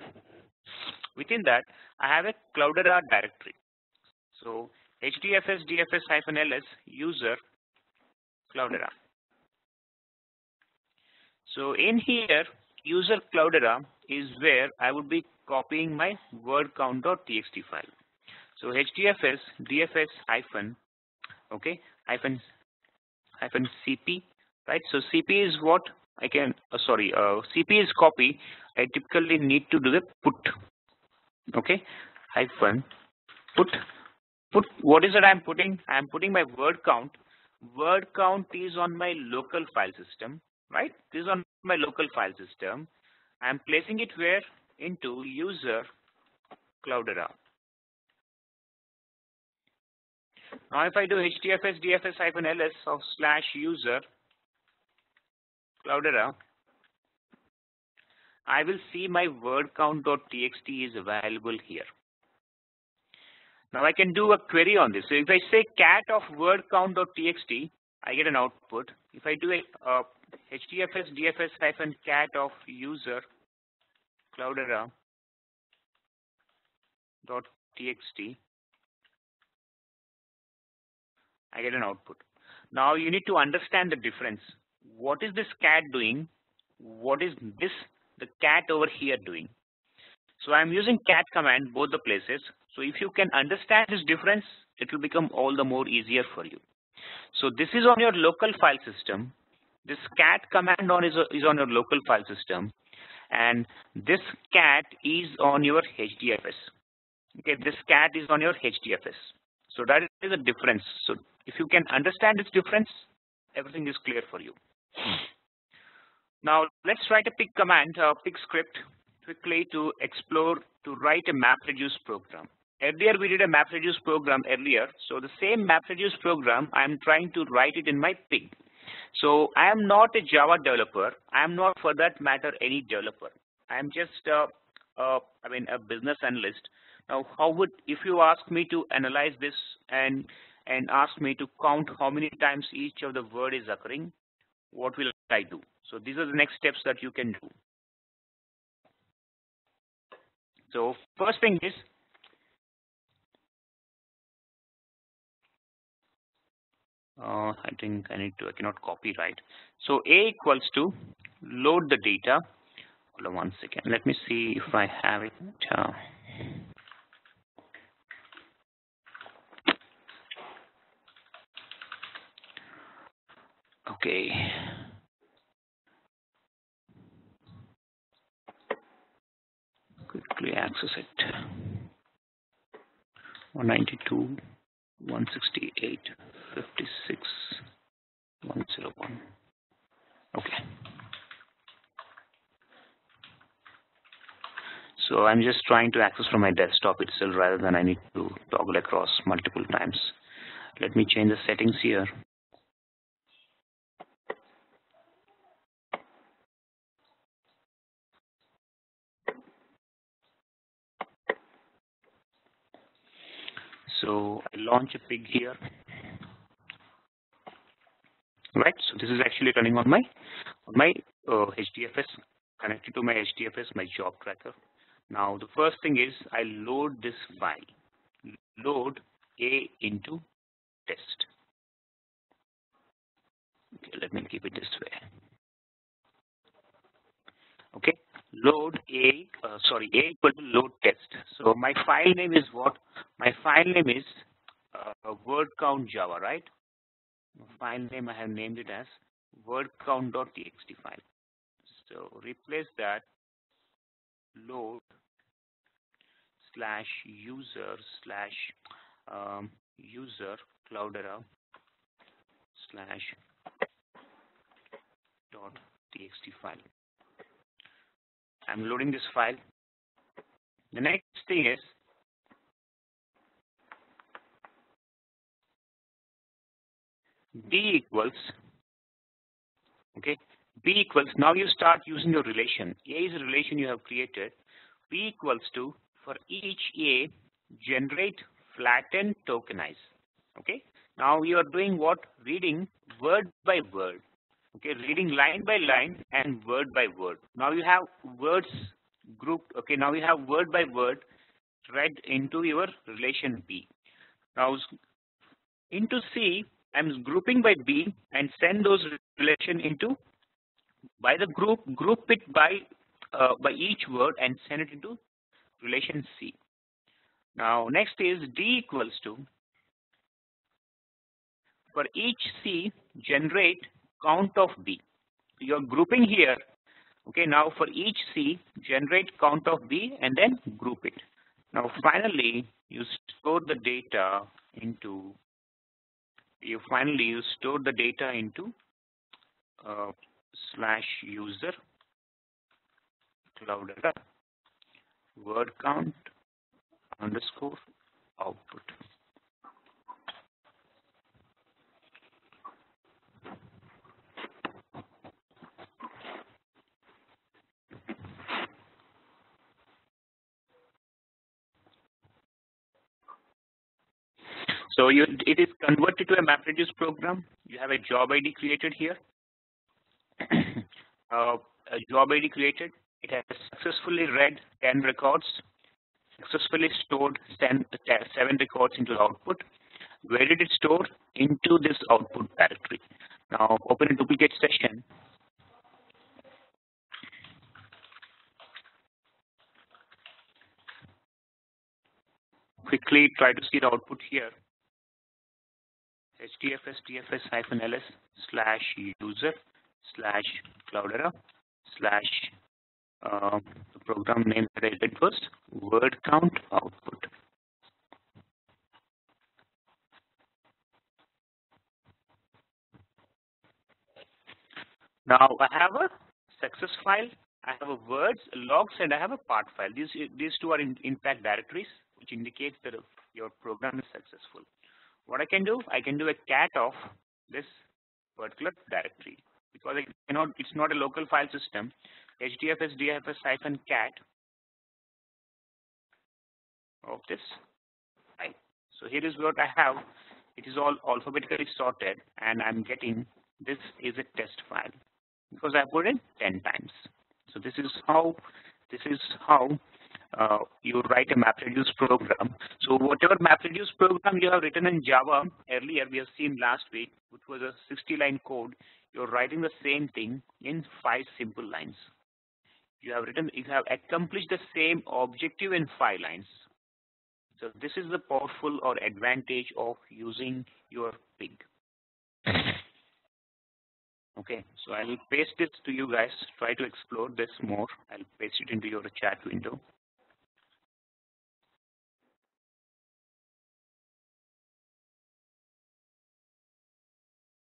Within that, I have a Cloudera directory. So HDFS dfs-ls user Cloudera. So in here, user Cloudera is where I would be copying my word count.txt file. So HDFS dfs hyphen cp, right? So cp is what I can cp is copy. I typically need to do the put, okay, hyphen put. What is it I'm putting? I'm putting my word count. Word count is on my local file system, right? This is on my local file system. I'm placing it where? Into user Cloudera. Now if I do HDFS dfs-ls of /user Cloudera, I will see my word count.txt is available here. Now I can do a query on this. So if I say cat of word count.txt, I get an output. If I do a HDFS dfs-cat of user Cloudera.txt, I get an output. Now you need to understand the difference. What is this cat doing? What is this, the cat over here doing? So I'm using cat command both the places. So if you can understand this difference, it will become all the more easier for you. So this is on your local file system. This cat command is on your local file system. And this cat is on your HDFS. Okay, this cat is on your HDFS. So that is a difference. So if you can understand this difference, everything is clear for you. Now let's write a pig command, pig script quickly to explore, to write a MapReduce program. Earlier we did a MapReduce program earlier. So the same MapReduce program, I'm trying to write it in my pig. So I am not a Java developer. I am not, for that matter, any developer. I am just a business analyst. Now, if you ask me to analyze this and ask me to count how many times each of the word is occurring, what will I do? So these are the next steps that you can do. So first thing is, I think I cannot copy, right? So A equals to load the data. Hold on 1 second. Let me see if I have it. Okay. Quickly access it. 192, 168, 56, 101. Okay. So I'm just trying to access from my desktop itself rather than I need to toggle across multiple times. Let me change the settings here. So I launch a pig here. Right, so this is actually running on my HDFS, connected to my HDFS, my job tracker. Now the first thing is I load this file, load A into test. Okay, let me keep it this way. Okay, load A, A equal to load test. So my file name is what? My file name is word count Java, right? File name I have named it as word count.txt file. So replace that load /user user Cloudera .txt file. I'm loading this file. The next thing is b equals, okay, b equals, now you start using your relation. A is a relation you have created. B equals to, for each A, generate, flatten, tokenize. Okay. Now you are doing what? Reading word by word. Okay, reading line by line and word by word. Now you have words grouped. Okay, now you have word by word read into your relation B. Now into C, I'm grouping by B and send those relation into by the group it by each word and send it into relation C. Now next is D equals to, for each C, generate count of B. You're grouping here. Okay, now for each C, generate count of B and then group it. Now finally, you store the data into, /user Cloudera word count underscore output. So it is converted to a MapReduce program. You have a job ID created here. A job ID created. It has successfully read 10 records, successfully stored 7 records into the output. Where did it store? Into this output directory. Now open a duplicate session. Quickly try to see the output here. hdfs tfs-ls /user /Cloudera the program name that I did first, word count output. Now I have a success file, I have a words, logs, and I have a part file. These two are in fact directories, which indicates that your program is successful. What I can do a cat of this particular directory, because it's not a local file system. hdfs dfs-cat of this file. So here is what I have. It is all alphabetically sorted, and I'm getting this is a test file because I put it 10 times. So this is how you write a MapReduce program. So whatever MapReduce program you have written in Java earlier, we have seen last week, which was a 60-line code, you're writing the same thing in 5 simple lines. You have accomplished the same objective in 5 lines. So this is the powerful or advantage of using your pig. Okay, so I will paste this to you guys. Try to explore this more. I'll paste it into your chat window.